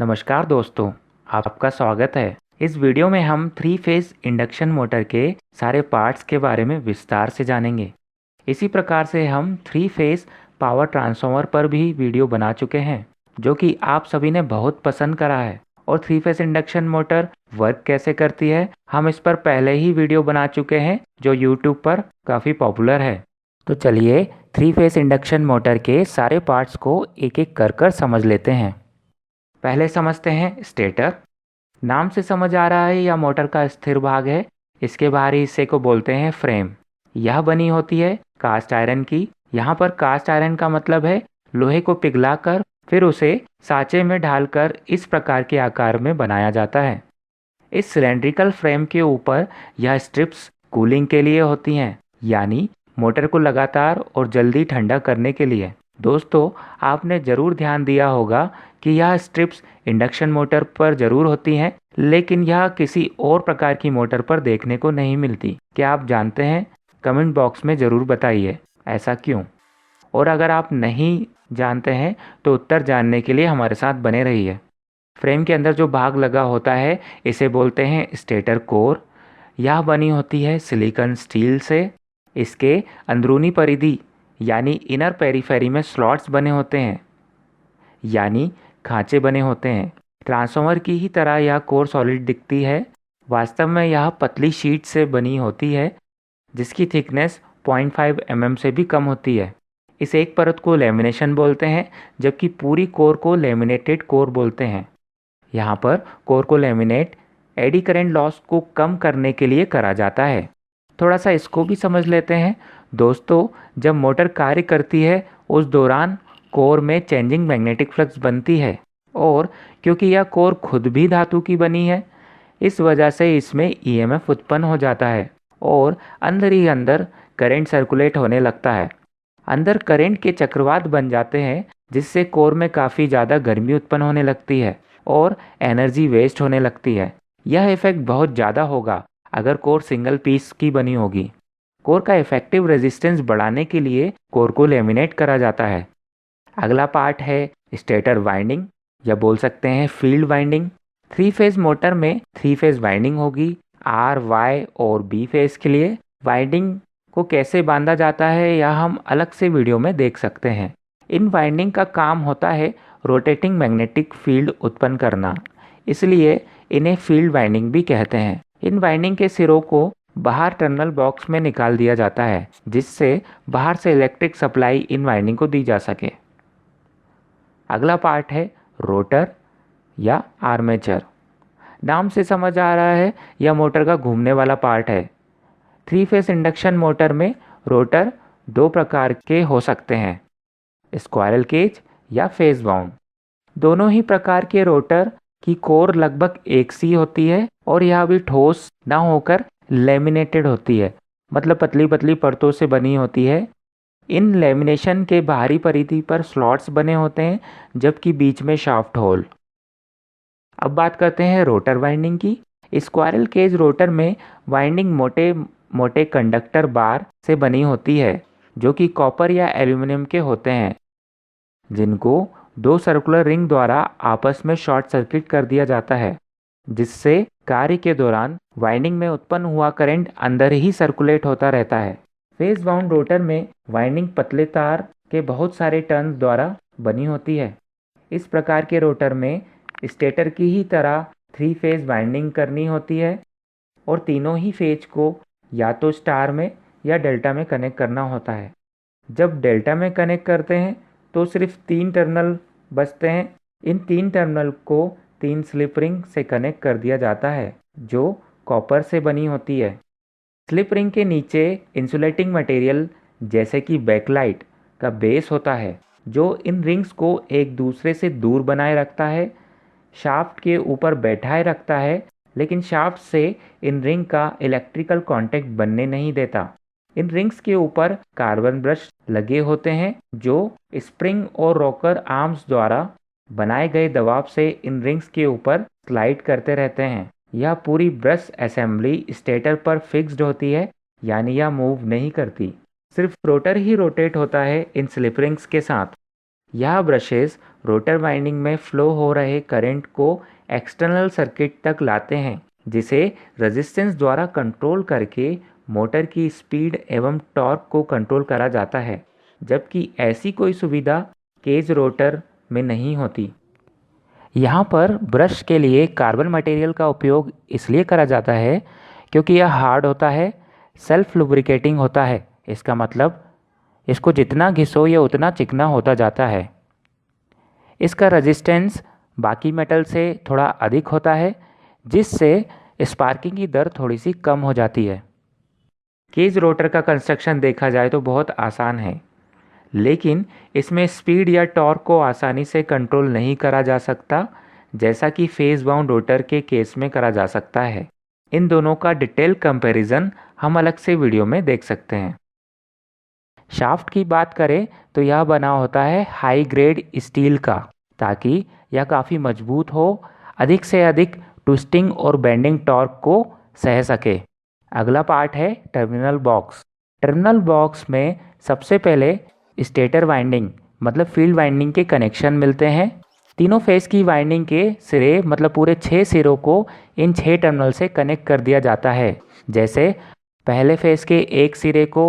नमस्कार दोस्तों, आपका स्वागत है। इस वीडियो में हम 3 फेज इंडक्शन मोटर के सारे पार्ट्स के बारे में विस्तार से जानेंगे। इसी प्रकार से हम 3 फेज पावर ट्रांसफार्मर पर भी वीडियो बना चुके हैं, जो कि आप सभी ने बहुत पसंद करा है। और 3 फेज इंडक्शन मोटर वर्क कैसे करती है, हम इस पर पहले ही वीडियो बना चुके हैं, जो यूट्यूब पर काफ़ी पॉपुलर है। तो चलिए 3 फेज इंडक्शन मोटर के सारे पार्ट्स को एक एक कर समझ लेते हैं। पहले समझते हैं स्टेटर। नाम से समझ आ रहा है यह मोटर का स्थिर भाग है। इसके बाहरी हिस्से को बोलते हैं फ्रेम। यह बनी होती है कास्ट आयरन की। यहाँ पर कास्ट आयरन का मतलब है लोहे को पिघलाकर फिर उसे साँचे में ढालकर इस प्रकार के आकार में बनाया जाता है। इस सिलेंड्रिकल फ्रेम के ऊपर यह स्ट्रिप्स कूलिंग के लिए होती हैं, यानी मोटर को लगातार और जल्दी ठंडा करने के लिए। दोस्तों, आपने ज़रूर ध्यान दिया होगा कि यह स्ट्रिप्स इंडक्शन मोटर पर ज़रूर होती हैं, लेकिन यह किसी और प्रकार की मोटर पर देखने को नहीं मिलती। क्या आप जानते हैं? कमेंट बॉक्स में ज़रूर बताइए, ऐसा क्यों? और अगर आप नहीं जानते हैं तो उत्तर जानने के लिए हमारे साथ बने रहिए। फ्रेम के अंदर जो भाग लगा होता है इसे बोलते हैं स्टेटर कोर। यह बनी होती है सिलिकॉन स्टील से। इसके अंदरूनी परिधि यानी इनर पेरीफेरी में स्लॉट्स बने होते हैं, यानी खांचे बने होते हैं। ट्रांसफार्मर की ही तरह यह कोर सॉलिड दिखती है। वास्तव में यह पतली शीट से बनी होती है, जिसकी थिकनेस 0.5 mm से भी कम होती है। इस एक परत को लेमिनेशन बोलते हैं, जबकि पूरी कोर को लेमिनेटेड कोर बोलते हैं। यहाँ पर कोर को लेमिनेट एडी करंट लॉस को कम करने के लिए करा जाता है। थोड़ा सा इसको भी समझ लेते हैं। दोस्तों, जब मोटर कार्य करती है उस दौरान कोर में चेंजिंग मैग्नेटिक फ्लक्स बनती है, और क्योंकि यह कोर खुद भी धातु की बनी है, इस वजह से इसमें ईएमएफ उत्पन्न हो जाता है और अंदर ही अंदर करंट सर्कुलेट होने लगता है। अंदर करंट के चक्रवात बन जाते हैं, जिससे कोर में काफ़ी ज़्यादा गर्मी उत्पन्न होने लगती है और एनर्जी वेस्ट होने लगती है। यह इफेक्ट बहुत ज़्यादा होगा अगर कोर सिंगल पीस की बनी होगी। कोर का इफेक्टिव रेजिस्टेंस बढ़ाने के लिए कोर को लेमिनेट करा जाता है। अगला पार्ट है स्टेटर वाइंडिंग, या बोल सकते हैं फील्ड वाइंडिंग। 3 फेज मोटर में 3 फेज वाइंडिंग होगी, आर, वाई और बी फेज के लिए। वाइंडिंग को कैसे बांधा जाता है यह हम अलग से वीडियो में देख सकते हैं। इन वाइंडिंग का काम होता है रोटेटिंग मैग्नेटिक फील्ड उत्पन्न करना, इसलिए इन्हें फील्ड वाइंडिंग भी कहते हैं। इन वाइंडिंग के सिरों को बाहर टर्मिनल बॉक्स में निकाल दिया जाता है, जिससे बाहर से इलेक्ट्रिक सप्लाई इन वाइंडिंग को दी जा सके। अगला पार्ट है रोटर या आर्मेचर। नाम से समझ आ रहा है यह मोटर का घूमने वाला पार्ट है। 3 फेज इंडक्शन मोटर में रोटर दो प्रकार के हो सकते हैं, स्क्वायरल केज या फेज बाउंड। दोनों ही प्रकार के रोटर की कोर लगभग एक सी होती है और यह भी ठोस ना होकर लेमिनेटेड होती है, मतलब पतली पतली परतों से बनी होती है। इन लेमिनेशन के बाहरी परिधि पर स्लॉट्स बने होते हैं, जबकि बीच में शाफ्ट होल। अब बात करते हैं रोटर वाइंडिंग की। स्क्वायरल केज रोटर में वाइंडिंग मोटे मोटे कंडक्टर बार से बनी होती है, जो कि कॉपर या एल्यूमिनियम के होते हैं, जिनको दो सर्कुलर रिंग द्वारा आपस में शॉर्ट सर्किट कर दिया जाता है, जिससे कार्य के दौरान वाइंडिंग में उत्पन्न हुआ करंट अंदर ही सर्कुलेट होता रहता है। फेज बाउंड रोटर में वाइंडिंग पतले तार के बहुत सारे टर्न्स द्वारा बनी होती है। इस प्रकार के रोटर में स्टेटर की ही तरह 3 फेज वाइंडिंग करनी होती है और तीनों ही फेज को या तो स्टार में या डेल्टा में कनेक्ट करना होता है। जब डेल्टा में कनेक्ट करते हैं तो सिर्फ 3 टर्मिनल बचते हैं। इन 3 टर्मिनल को 3 स्लिप रिंग से कनेक्ट कर दिया जाता है, जो कॉपर से बनी होती है। स्लिप रिंग के नीचे इंसुलेटिंग मटेरियल जैसे कि बैकलाइट का बेस होता है, जो इन रिंग्स को एक दूसरे से दूर बनाए रखता है, शाफ्ट के ऊपर बैठाए रखता है, लेकिन शाफ्ट से इन रिंग का इलेक्ट्रिकल कांटेक्ट बनने नहीं देता। इन रिंग्स के ऊपर कार्बन ब्रश लगे होते हैं, जो स्प्रिंग और रॉकर आर्म्स द्वारा बनाए गए दबाव से इन रिंग्स के ऊपर स्लाइड करते रहते हैं। यह पूरी ब्रश असेंबली स्टेटर पर फिक्स्ड होती है, यानी यह मूव नहीं करती। सिर्फ रोटर ही रोटेट होता है इन स्लिप रिंग्स के साथ। यह ब्रशेस रोटर वाइंडिंग में फ्लो हो रहे करंट को एक्सटर्नल सर्किट तक लाते हैं, जिसे रेजिस्टेंस द्वारा कंट्रोल करके मोटर की स्पीड एवं टॉर्क को कंट्रोल करा जाता है, जबकि ऐसी कोई सुविधा केज रोटर में नहीं होती। यहाँ पर ब्रश के लिए कार्बन मटेरियल का उपयोग इसलिए करा जाता है क्योंकि यह हार्ड होता है, सेल्फ लुब्रिकेटिंग होता है। इसका मतलब इसको जितना घिसो ये उतना चिकना होता जाता है। इसका रेजिस्टेंस बाकी मेटल से थोड़ा अधिक होता है, जिससे स्पार्किंग की दर थोड़ी सी कम हो जाती है। केज रोटर का कंस्ट्रक्शन देखा जाए तो बहुत आसान है, लेकिन इसमें स्पीड या टॉर्क को आसानी से कंट्रोल नहीं करा जा सकता, जैसा कि फेस बाउंड रोटर के केस में करा जा सकता है। इन दोनों का डिटेल कंपैरिजन हम अलग से वीडियो में देख सकते हैं। शाफ्ट की बात करें तो यह बना होता है हाई ग्रेड स्टील का, ताकि यह काफ़ी मजबूत हो, अधिक से अधिक ट्विस्टिंग और बेंडिंग टॉर्क को सह सके। अगला पार्ट है टर्मिनल बॉक्स। टर्मिनल बॉक्स में सबसे पहले स्टेटर वाइंडिंग मतलब फील्ड वाइंडिंग के कनेक्शन मिलते हैं। तीनों फेस की वाइंडिंग के सिरे मतलब पूरे 6 सिरों को इन 6 टर्मिनल से कनेक्ट कर दिया जाता है। जैसे पहले फेस के एक सिरे को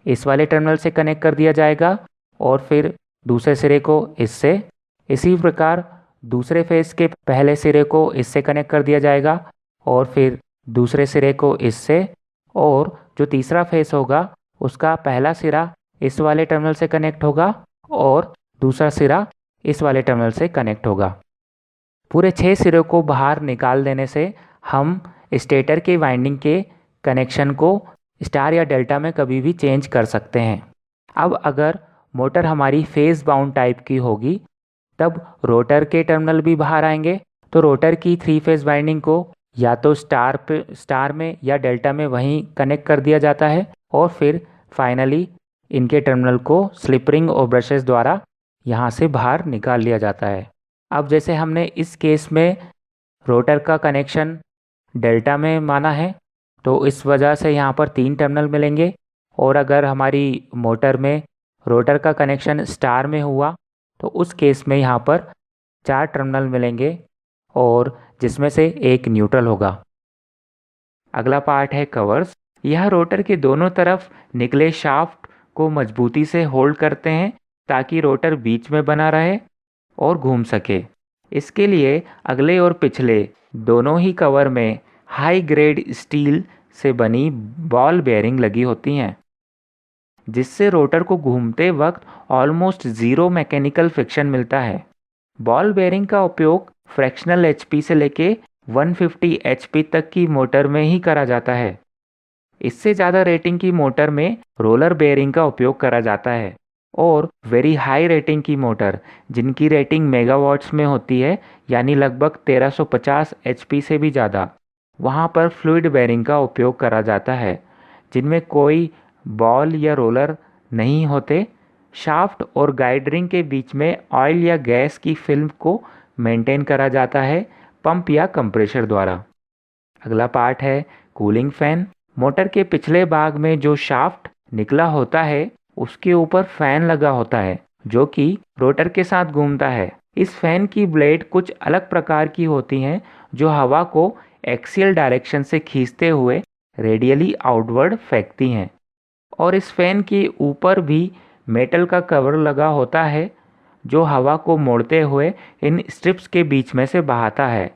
इस वाले टर्मिनल से कनेक्ट कर दिया जाएगा और फिर दूसरे सिरे को इससे। इसी प्रकार दूसरे फेस के पहले सिरे को इससे कनेक्ट कर दिया जाएगा और फिर दूसरे सिरे को इससे, और जो तीसरा फेस होगा उसका पहला सिरा इस वाले टर्मिनल से कनेक्ट होगा और दूसरा सिरा इस वाले टर्मिनल से कनेक्ट होगा। पूरे 6 सिरों को बाहर निकाल देने से हम स्टेटर के वाइंडिंग के कनेक्शन को स्टार या डेल्टा में कभी भी चेंज कर सकते हैं। अब अगर मोटर हमारी फेस बाउंड टाइप की होगी, तब रोटर के टर्मिनल भी बाहर आएंगे, तो रोटर की 3 फेज वाइंडिंग को या तो स्टार में या डेल्टा में वहीं कनेक्ट कर दिया जाता है और फिर फाइनली इनके टर्मिनल को स्लिप रिंग और ब्रशेस द्वारा यहाँ से बाहर निकाल लिया जाता है। अब जैसे हमने इस केस में रोटर का कनेक्शन डेल्टा में माना है, तो इस वजह से यहाँ पर 3 टर्मिनल मिलेंगे, और अगर हमारी मोटर में रोटर का कनेक्शन स्टार में हुआ तो उस केस में यहाँ पर 4 टर्मिनल मिलेंगे, और जिसमें से एक न्यूट्रल होगा। अगला पार्ट है कवर्स। यह रोटर के दोनों तरफ निकले शाफ्ट को मजबूती से होल्ड करते हैं ताकि रोटर बीच में बना रहे और घूम सके। इसके लिए अगले और पिछले दोनों ही कवर में हाई ग्रेड स्टील से बनी बॉल बेयरिंग लगी होती हैं, जिससे रोटर को घूमते वक्त ऑलमोस्ट ज़ीरो मैकेनिकल फ्रिक्शन मिलता है। बॉल बेयरिंग का उपयोग फ्रैक्शनल एचपी से लेके 150 एचपी तक की मोटर में ही करा जाता है। इससे ज़्यादा रेटिंग की मोटर में रोलर बेयरिंग का उपयोग करा जाता है, और वेरी हाई रेटिंग की मोटर जिनकी रेटिंग मेगावाट्स में होती है, यानी लगभग 1350 एचपी से भी ज़्यादा, वहाँ पर फ्लूइड बेयरिंग का उपयोग करा जाता है, जिनमें कोई बॉल या रोलर नहीं होते। शाफ्ट और गाइड रिंग के बीच में ऑयल या गैस की फिल्म को मेंटेन करा जाता है पंप या कंप्रेशर द्वारा। अगला पार्ट है कूलिंग फैन। मोटर के पिछले भाग में जो शाफ्ट निकला होता है उसके ऊपर फैन लगा होता है, जो कि रोटर के साथ घूमता है। इस फैन की ब्लेड कुछ अलग प्रकार की होती हैं, जो हवा को एक्सियल डायरेक्शन से खींचते हुए रेडियली आउटवर्ड फेंकती हैं, और इस फैन के ऊपर भी मेटल का कवर लगा होता है, जो हवा को मोड़ते हुए इन स्ट्रिप्स के बीच में से बहाता है,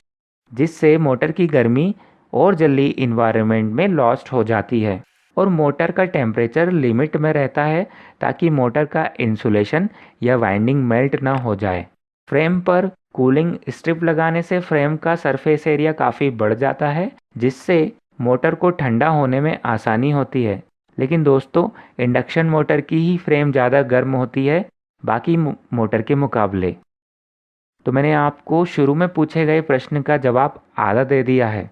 जिससे मोटर की गर्मी और जल्दी इन्वायरमेंट में लॉस्ट हो जाती है, और मोटर का टेम्परेचर लिमिट में रहता है ताकि मोटर का इंसुलेशन या वाइंडिंग मेल्ट ना हो जाए। फ्रेम पर कूलिंग स्ट्रिप लगाने से फ्रेम का सरफेस एरिया काफ़ी बढ़ जाता है, जिससे मोटर को ठंडा होने में आसानी होती है। लेकिन दोस्तों, इंडक्शन मोटर की ही फ्रेम ज़्यादा गर्म होती है बाकी मोटर के मुकाबले। तो मैंने आपको शुरू में पूछे गए प्रश्न का जवाब आधा दे दिया है।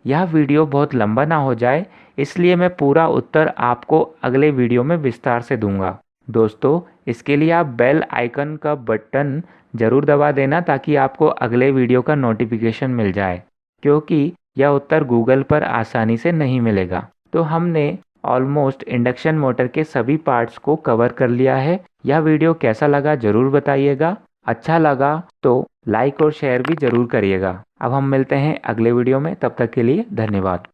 यह वीडियो बहुत लंबा ना हो जाए, इसलिए मैं पूरा उत्तर आपको अगले वीडियो में विस्तार से दूंगा। दोस्तों, इसके लिए आप बेल आइकन का बटन ज़रूर दबा देना ताकि आपको अगले वीडियो का नोटिफिकेशन मिल जाए, क्योंकि यह उत्तर गूगल पर आसानी से नहीं मिलेगा। तो हमने ऑलमोस्ट इंडक्शन मोटर के सभी पार्ट्स को कवर कर लिया है। यह वीडियो कैसा लगा ज़रूर बताइएगा। अच्छा लगा तो लाइक और शेयर भी ज़रूर करिएगा। अब हम मिलते हैं अगले वीडियो में, तब तक के लिए धन्यवाद।